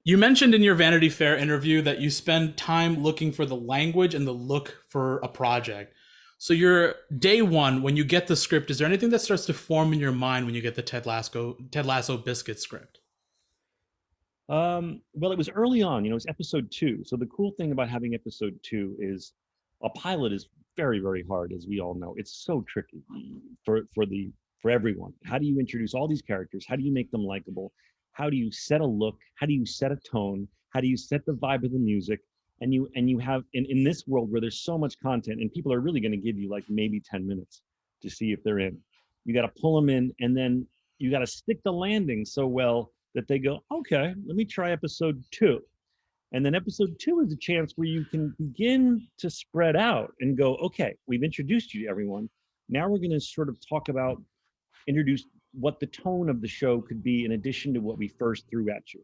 You mentioned in your Vanity Fair interview that you spend time looking for the language and the look for a project. So your day one, when you get the script, is there anything that starts to form in your mind when you get the Ted Lasso Biscuit script? Well, it was early on, it was episode two. So the cool thing about having episode two is a pilot is very, very hard, as we all know. It's so tricky for everyone. How do you introduce all these characters? How do you make them likable? How do you set a look? How do you set a tone? How do you set the vibe of the music? And you have in this world where there's so much content and people are really going to give you like maybe 10 minutes to see if they're in. You got to pull them in and then you got to stick the landing so well that they go, okay, let me try episode two. And then episode two is a chance where you can begin to spread out and go, okay, we've introduced you to everyone. Now we're going to sort of talk about, introduce what the tone of the show could be in addition to what we first threw at you.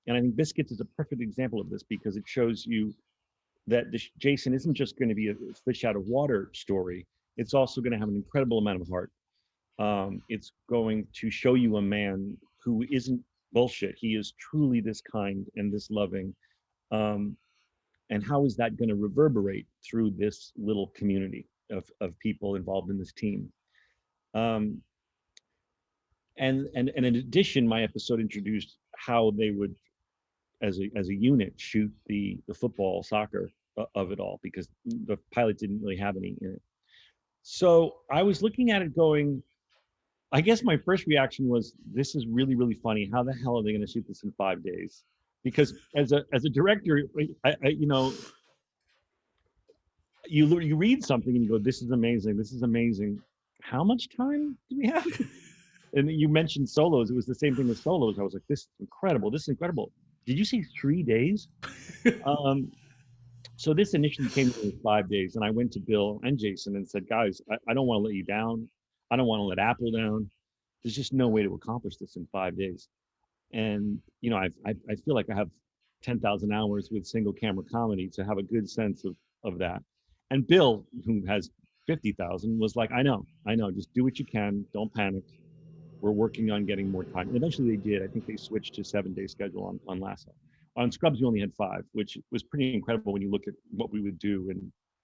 And I think Biscuits is a perfect example of this because it shows you that this Jason isn't just going to be a fish out of water story. It's also going to have an incredible amount of heart. It's going to show you a man who isn't bullshit. He is truly this kind and this loving. Um, and how is that going to reverberate through this little community of people involved in this team? Um, and in addition, my episode introduced how they would, as a unit, shoot the football soccer of it all because the pilot didn't really have any in it. So I was looking at it going, I guess my first reaction was, this is really, really funny. How the hell are they going to shoot this in 5 days? Because as a director, you read something and you go, this is amazing. This is amazing. How much time do we have? And you mentioned solos. It was the same thing with solos. I was like, this is incredible. This is incredible. Did you say 3 days? Um, so this initially came to me in 5 days, and I went to Bill and Jason and said, guys, I don't want to let you down. I don't want to let Apple down. There's just no way to accomplish this in 5 days. And I feel like I have 10,000 hours with single camera comedy to have a good sense of that. And Bill, who has 50,000, was like, I know, just do what you can, don't panic. We're working on getting more time. And eventually they did. I think they switched to 7-day schedule on Lasso. On Scrubs, we only had 5, which was pretty incredible when you look at what we would do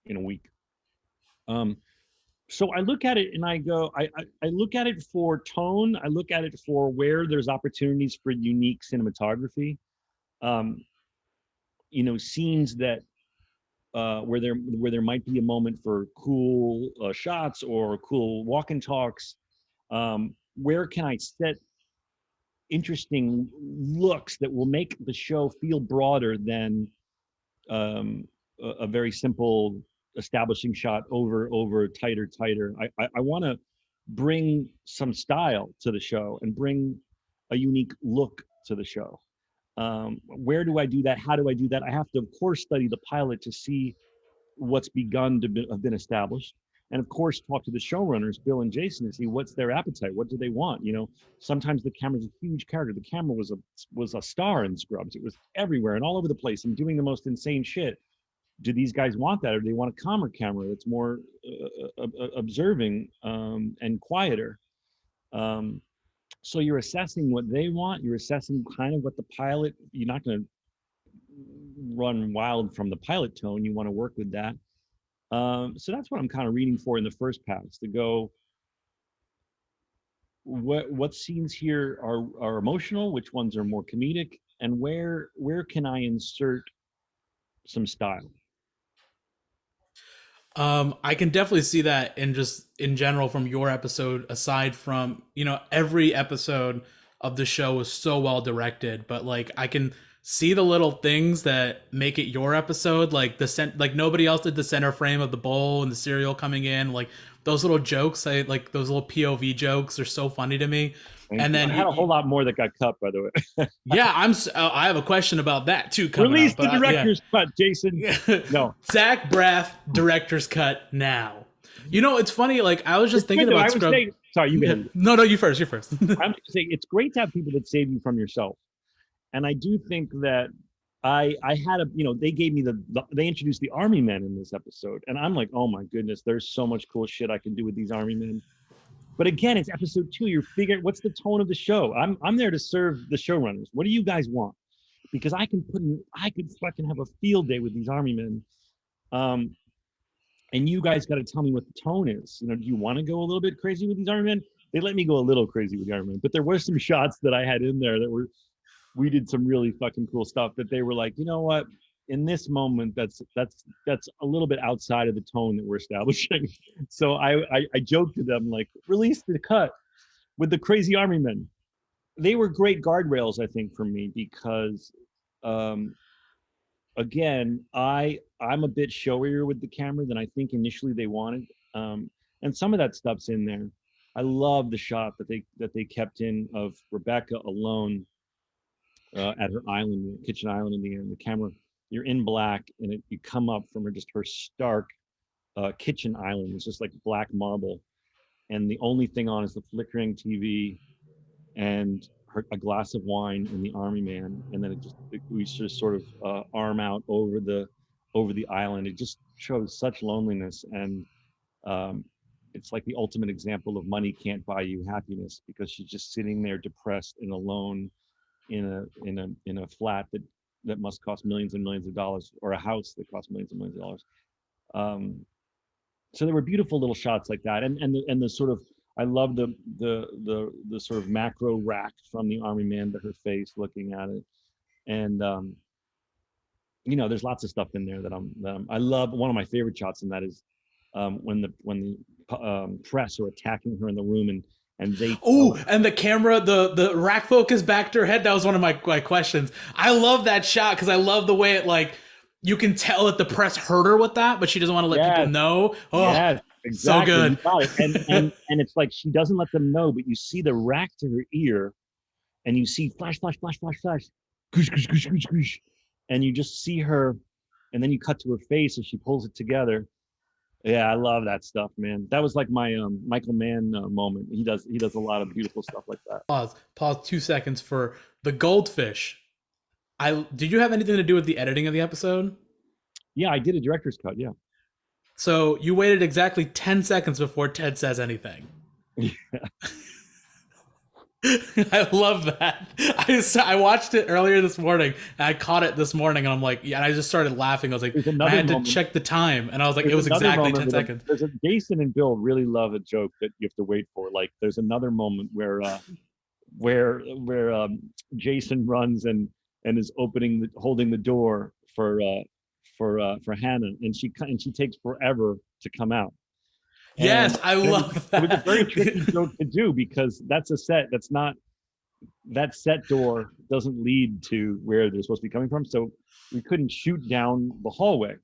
in a week. Um, so I look at it and I go, I look at it for tone. I look at it for where there's opportunities for unique cinematography. Um, Scenes that where there might be a moment for cool shots or cool walk and talks. Where can I set interesting looks that will make the show feel broader than a very simple establishing shot over tighter. I want to bring some style to the show and bring a unique look to the show. Where do I do that? How do I do that? I have to, of course, study the pilot to see what's begun to have been established. And of course, talk to the showrunners, Bill and Jason, to see what's their appetite. What do they want? Sometimes the camera's a huge character. The camera was a star in Scrubs. It was everywhere and all over the place and doing the most insane shit. Do these guys want that, or do they want a calmer camera that's more observing and quieter? Um, so you're assessing what they want. You're assessing kind of what the pilot. You're not going to run wild from the pilot tone. You want to work with that. So that's what I'm kind of reading for in the first pass, to go, what scenes here are emotional, which ones are more comedic, and where can I insert some style. I can definitely see that in just in general from your episode, aside from, every episode of the show was so well directed, but like I can see the little things that make it your episode, like like nobody else did the center frame of the bowl and the cereal coming in, like those little jokes, I like those little POV jokes are so funny to me. Thank And you. I then had a whole lot more that got cut, by the way. yeah, I have a question about that too coming Release up, the but yeah. director's cut, Jason. No, Zach Braff director's cut now. It's funny. Like I was just it's thinking good though. I about would Scrub. say, sorry, you go Yeah. ahead. No, you first. You first. I'm just saying it's great to have people that save you from yourself. And I do think that I had they gave me they introduced the army men in this episode, and I'm like, oh my goodness, there's so much cool shit I can do with these army men. But again, it's episode 2. You're figuring what's the tone of the show. I'm there to serve the showrunners. What do you guys want? because I could fucking have a field day with these army men. Um, and you guys got to tell me what the tone is. You know, do you want to go a little bit crazy with these army men? They let me go a little crazy with the army men, but there were some shots that I had in there that were, we did some really fucking cool stuff that they were like, you know what? In this moment, that's a little bit outside of the tone that we're establishing. So I joked to them like, release the cut with the crazy army men. They were great guardrails, I think, for me because, um, again, I'm a bit showier with the camera than I think initially they wanted, and some of that stuff's in there. I love the shot that they kept in of Rebecca alone at her island, kitchen island in the end. The camera, you're in black, and you come up from her stark kitchen island. It's just like black marble, and the only thing on is the flickering TV and a glass of wine and the army man, and then we just sort of arm out over the island. It just shows such loneliness, and um, it's like the ultimate example of money can't buy you happiness because she's just sitting there depressed and alone in a flat that must cost millions and millions of dollars, or a house that costs millions and millions of dollars. Um, so there were beautiful little shots like that, and the sort of, I love the sort of macro rack from the army man to her face looking at it, and you know, there's lots of stuff in there I love. One of my favorite shots in that is when the press are attacking her in the room, and they Oh, and the camera, the rack focus back to her head. That was one of my questions. I love that shot because I love the way it, like, you can tell that the press hurt her with that, but she doesn't want to let people yes, know. Oh, yes, so exactly. You good. got it. And it's like she doesn't let them know, but you see the rack to her ear, and you see flash, flash, flash, flash, flash, goosh, goosh, goosh, goosh, goosh, and you just see her, and then you cut to her face as she pulls it together. Yeah, I love that stuff, man. That was like my Michael Mann moment. He does a lot of beautiful stuff like that. Pause 2 seconds for the goldfish. I did you have anything to do with the editing of the episode? Yeah, I did a director's cut. Yeah. So you waited exactly 10 seconds before Ted says anything. I love that. I watched it earlier this morning, and I caught it this morning, and I'm like, yeah, and I just started laughing. I was like, There's and I another had to moment. check the time, and I was like, it There's was another exactly moment 10 seconds. there's a Jason and Bill really love a joke that you have to wait for. Like there's another moment where Jason runs and is holding the door for Hannah, and she takes forever to come out. And Yes, I love it was a very tricky that. joke to do because that's a set that's not, that set door doesn't lead to where they're supposed to be coming from. So we couldn't shoot down the hallway.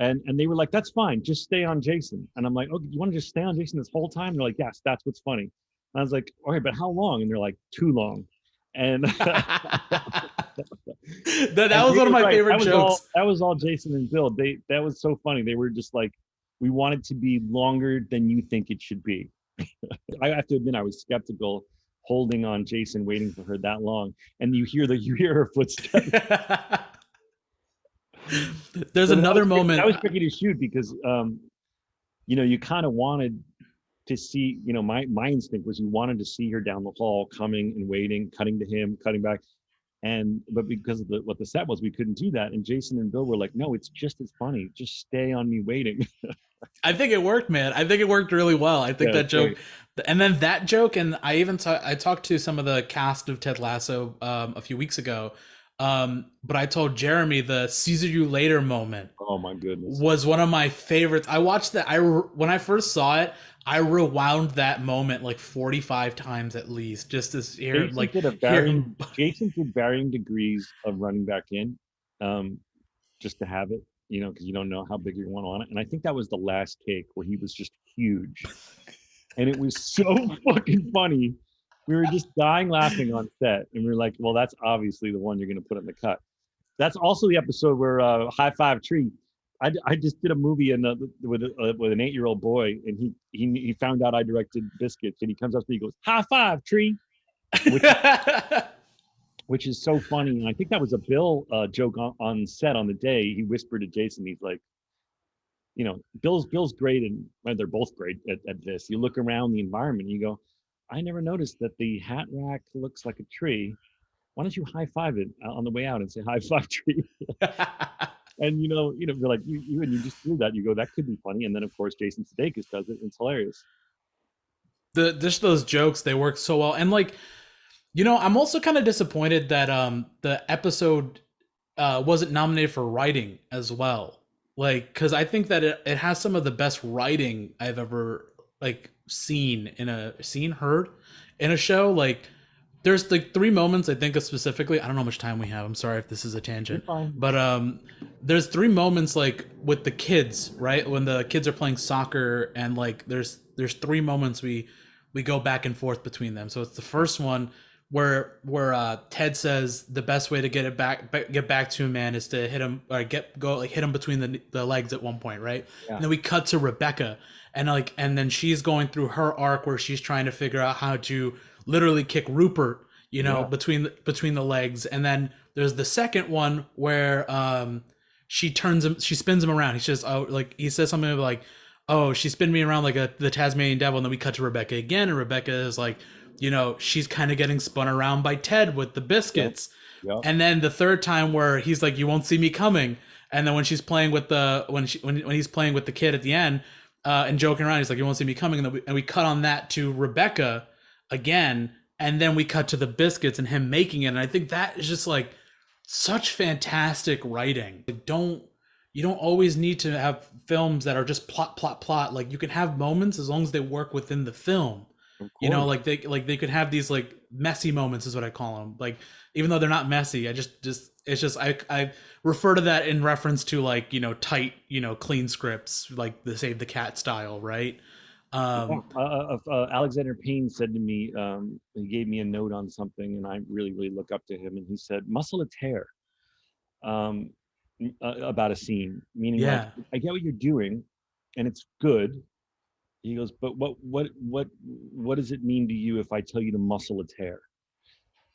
And they were like, that's fine, just stay on Jason. And I'm like, oh, you want to just stay on Jason this whole time? And they're like, yes, that's what's funny. And I was like, all right, but how long? And they're like, too long. And That and was they one of were my right. favorite jokes. That was all Jason and Bill. That was so funny. They were just like, we want it to be longer than you think it should be. I have to admit, I was skeptical holding on Jason, waiting for her that long. And you hear her footsteps. There's So another moment. that was tricky to shoot because you know, you kind of wanted to see, you know, my instinct was you wanted to see her down the hall coming and waiting, cutting to him, cutting back. But because of what the set was, we couldn't do that. And Jason and Bill were like, no, it's just as funny. Just stay on me waiting. I think it worked, man. I think it worked really well. I think Yeah, that joke, great. and then that joke, and I talked to some of the cast of Ted Lasso a few weeks ago, but I told Jeremy the "Caesar you later" moment Oh my goodness. was one of my favorites. I watched that. When I first saw it, I rewound that moment like 45 times at least, just to hear hear him. Jason did varying degrees of running back in, um, just to have it, you know, because you don't know how big you want on it. And I think that was the last take where he was just huge. And it was so fucking funny. We were just dying laughing on set. And we were like, well, that's obviously the one you're going to put in the cut. That's also the episode where High Five Tree. I just did a movie with an 8-year-old boy, and he found out I directed Biscuits, and he comes up to me, he goes, "High five, Tree," which which is so funny. And I think that was a Bill joke on set on the day. He whispered to Jason, he's like, you know, Bill's great, and well, they're both great at this. You look around the environment, and you go, I never noticed that the hat rack looks like a tree, why don't you high five it on the way out and say high five tree? And they're like you just do that. You go, that could be funny. And then of course Jason Sudeikis does it. And it's hilarious. Just those jokes, they work so well. And like, I'm also kind of disappointed that the episode wasn't nominated for writing as well. Like, because I think that it has some of the best writing I've ever like heard in a show. Like, there's like three moments I think of specifically. I don't know how much time we have. I'm sorry if this is a You're tangent, fine. but there's three moments like with the kids, right? When the kids are playing soccer, and like there's three moments we go back and forth between them. So it's the first one where Ted says the best way to get back to a man is to hit him or hit him between the legs at one point, right? Yeah. And then we cut to Rebecca, and then she's going through her arc where she's trying to figure out how to literally kick Rupert, Yeah. between the legs. And then there's the second one where she spins him around. He says, oh, like he says something like, oh, she spun me around like the Tasmanian devil. And then we cut to Rebecca again, and Rebecca is like, she's kind of getting spun around by Ted with the biscuits. Yep. And then the third time where he's like, you won't see me coming. And then when she's playing with when he's playing with the kid at the end and joking around, he's like, you won't see me coming. And we cut on that to Rebecca again. And then we cut to the biscuits and him making it. And I think that is just like such fantastic writing. You don't always need to have films that are just plot. Like, you can have moments as long as they work within the film. Like they could have these like messy moments is what I call them. Like, even though they're not messy, I refer to that in reference to like, tight, clean scripts, like the Save the Cat style, right? Alexander Payne said to me, he gave me a note on something, and I really, really look up to him. And he said, "Muscle a tear," about a scene, meaning like, I get what you're doing, and it's good. He goes, but what does it mean to you if I tell you to muscle a tear?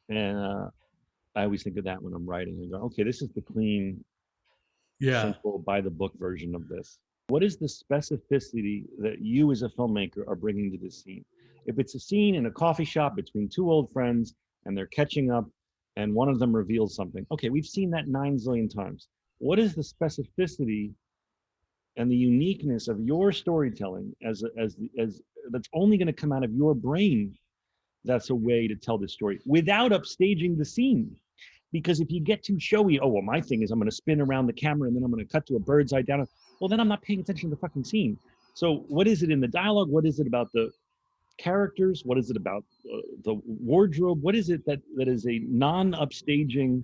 And I always think of that when I'm writing. I go, okay, this is the clean, simple, by the book version of this. What is the specificity that you as a filmmaker are bringing to this scene? If it's a scene in a coffee shop between two old friends and they're catching up and one of them reveals something, okay, we've seen that 9 zillion times. What is the specificity and the uniqueness of your storytelling as that's only going to come out of your brain? That's a way to tell this story without upstaging the scene. Because if you get too showy, oh, well, my thing is I'm going to spin around the camera and then I'm going to cut to a bird's eye down. Well, then I'm not paying attention to the fucking scene. So what is it in the dialogue? What is it about the characters? What is it about the wardrobe? What is it that is a non-upstaging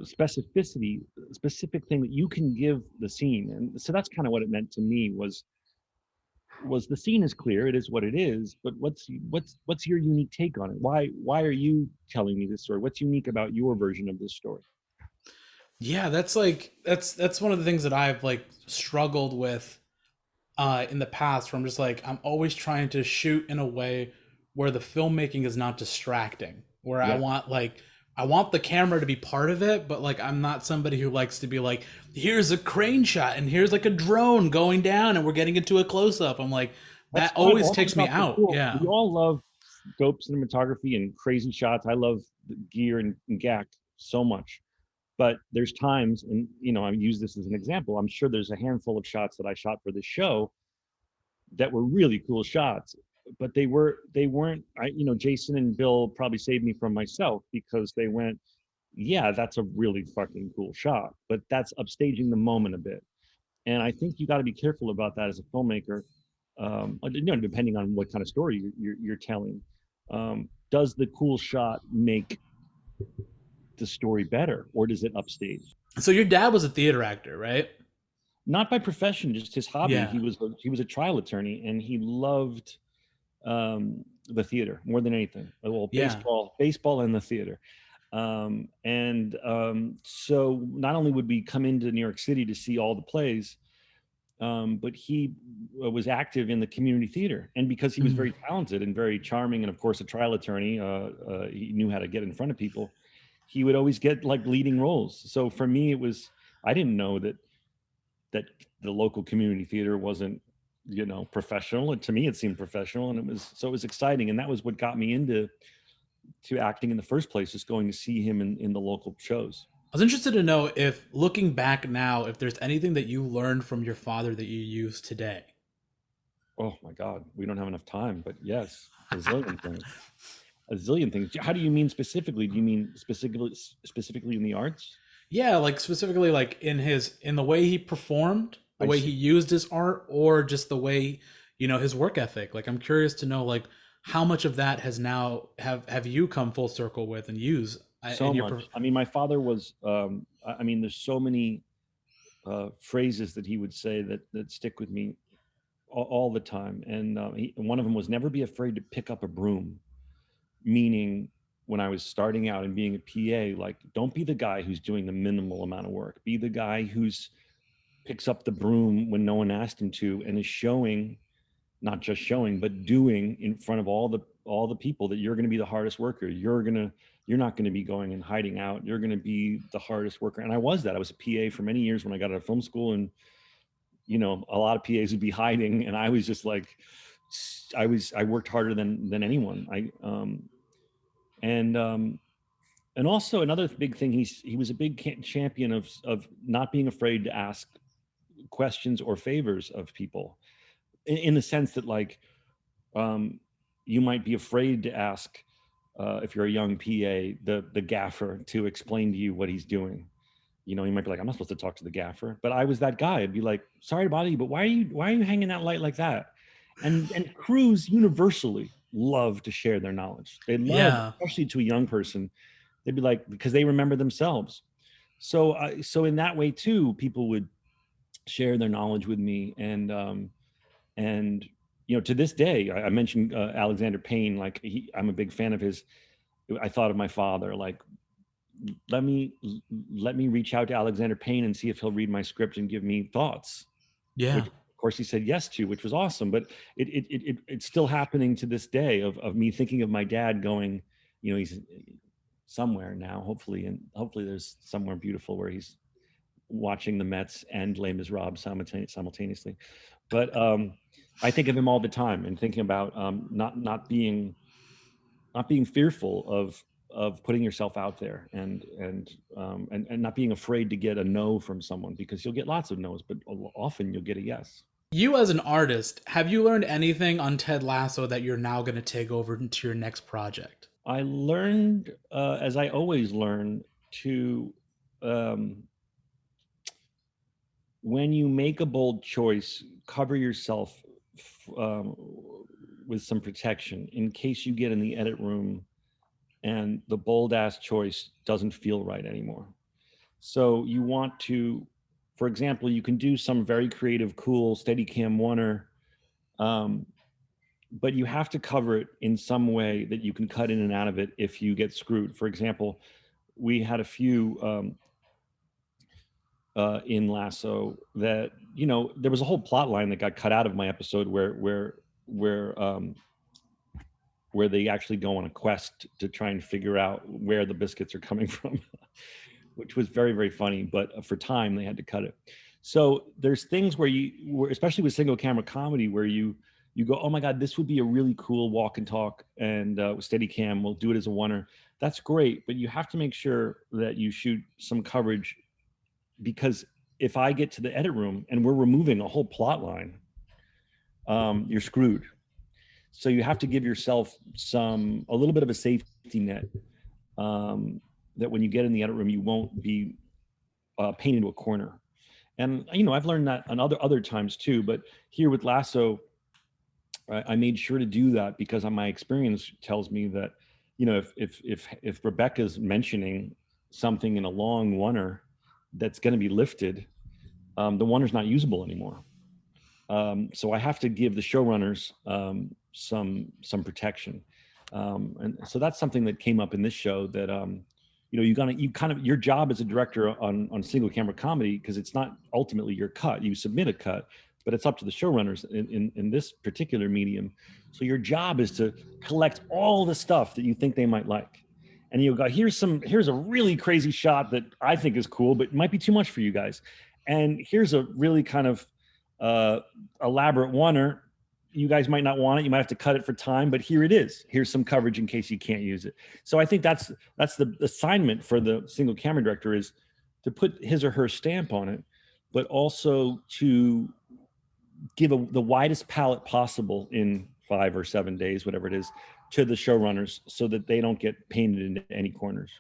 specific thing that you can give the scene? And so that's kind of what it meant to me was the scene is clear, it is what it is, but what's your unique take on it? Why are you telling me this story? What's unique about your version of this story? Yeah, that's one of the things that I've like struggled with in the past, where I'm just like, I'm always trying to shoot in a way where the filmmaking is not distracting, where I want the camera to be part of it, but like I'm not somebody who likes to be like, here's a crane shot and here's like a drone going down and we're getting into a close up. I'm like, that always takes me out. Yeah. We all love dope cinematography and crazy shots. I love gear and gack so much. But there's times, and I use this as an example. I'm sure there's a handful of shots that I shot for this show that were really cool shots, but they weren't. Jason and Bill probably saved me from myself because they went, yeah, that's a really fucking cool shot, but that's upstaging the moment a bit. And I think you got to be careful about that as a filmmaker. Depending on what kind of story you're telling. Does the cool shot make the story better, or does it upstage? So your dad was a theater actor, right? Not by profession, just his hobby. Yeah. He was a trial attorney, and he loved the theater more than anything. Well, baseball and the theater. So not only would we come into New York City to see all the plays, but he was active in the community theater. And because he was very talented and very charming, and of course a trial attorney, he knew how to get in front of people. He would always get like leading roles. So for me, I didn't know that the local community theater wasn't, professional. And to me, it seemed professional, and it was exciting. And that was what got me into acting in the first place, just going to see him in the local shows. I was interested to know if, looking back now, if there's anything that you learned from your father that you use today. Oh my God, we don't have enough time, but yes, a zillion things. How do you mean specifically? Do you mean specifically in the arts? Yeah, like specifically like in the way he performed, the I way see. he used his art, or just the way, his work ethic. Like I'm curious to know like how much of that has now have you come full circle with and use So in your much. I mean, my father was. I mean, there's so many phrases that he would say that stick with me all the time, and one of them was never be afraid to pick up a broom. Meaning, when I was starting out and being a PA, like, don't be the guy who's doing the minimal amount of work. Be the guy who's picks up the broom when no one asked him to, and is showing, not just showing, but doing in front of all the people that you're going to be the hardest worker. You're not going to be going and hiding out. You're going to be the hardest worker. And I was that. I was a PA for many years when I got out of film school, and a lot of PAs would be hiding, and I was just like, I worked harder than anyone. And also another big thing, he was a big champion of not being afraid to ask questions or favors of people, in the sense that, like, you might be afraid to ask, if you're a young PA, the gaffer to explain to you what he's doing. You might be like, I'm not supposed to talk to the gaffer, but I was that guy. I'd be like, sorry to bother you, but why are you hanging that light like that? And crews universally love to share their knowledge. They love, yeah. especially to a young person, they'd be like, because they remember themselves. So in that way too, people would share their knowledge with me, and to this day, I mentioned Alexander Payne. Like, I'm a big fan of his. I thought of my father, like, let me reach out to Alexander Payne and see if he'll read my script and give me thoughts, Yeah. which of course he said yes to, which was awesome. But it's still happening to this day, of me thinking of my dad going, he's somewhere now, hopefully, and hopefully there's somewhere beautiful where he's watching the Mets and Les Miserables simultaneously. But I think of him all the time, and thinking about not being fearful of putting yourself out there, and not being afraid to get a no from someone, because you'll get lots of no's, but often you'll get a yes. You as an artist, have you learned anything on Ted Lasso that you're now going to take over into your next project? I learned, as I always learn, to um, when you make a bold choice, cover yourself um, with some protection in case you get in the edit room and the bold ass choice doesn't feel right anymore. So you want to, for example, you can do some very creative, cool Steadicam oneer, but you have to cover it in some way that you can cut in and out of it if you get screwed. For example, we had a few in Lasso that, there was a whole plot line that got cut out of my episode where they actually go on a quest to try and figure out where the biscuits are coming from, which was very, very funny. But for time, they had to cut it. So there's things where especially with single camera comedy, where you go, oh my God, this would be a really cool walk and talk, and with Steadicam, we'll do it as a oneer. That's great, but you have to make sure that you shoot some coverage, because if I get to the edit room and we're removing a whole plot line, you're screwed. So you have to give yourself a little bit of a safety net, that when you get in the edit room, you won't be painted into a corner. And I've learned that on other times too. But here with Lasso, I made sure to do that, because my experience tells me that, if Rebecca's mentioning something in a long oneer that's going to be lifted, the oneer's not usable anymore. So I have to give the showrunners some protection, and so that's something that came up in this show, that your job as a director on single camera comedy, because it's not ultimately your cut. You submit a cut, but it's up to the showrunners in this particular medium. So your job is to collect all the stuff that you think they might like, and you go, here's a really crazy shot that I think is cool, but it might be too much for you guys, and here's a really kind of elaborate oneer, you guys might not want it. You might have to cut it for time, but here it is. Here's some coverage in case you can't use it. So I think that's the assignment for the single camera director, is to put his or her stamp on it, but also to give the widest palette possible in 5 or 7 days, whatever it is, to the showrunners, so that they don't get painted into any corners.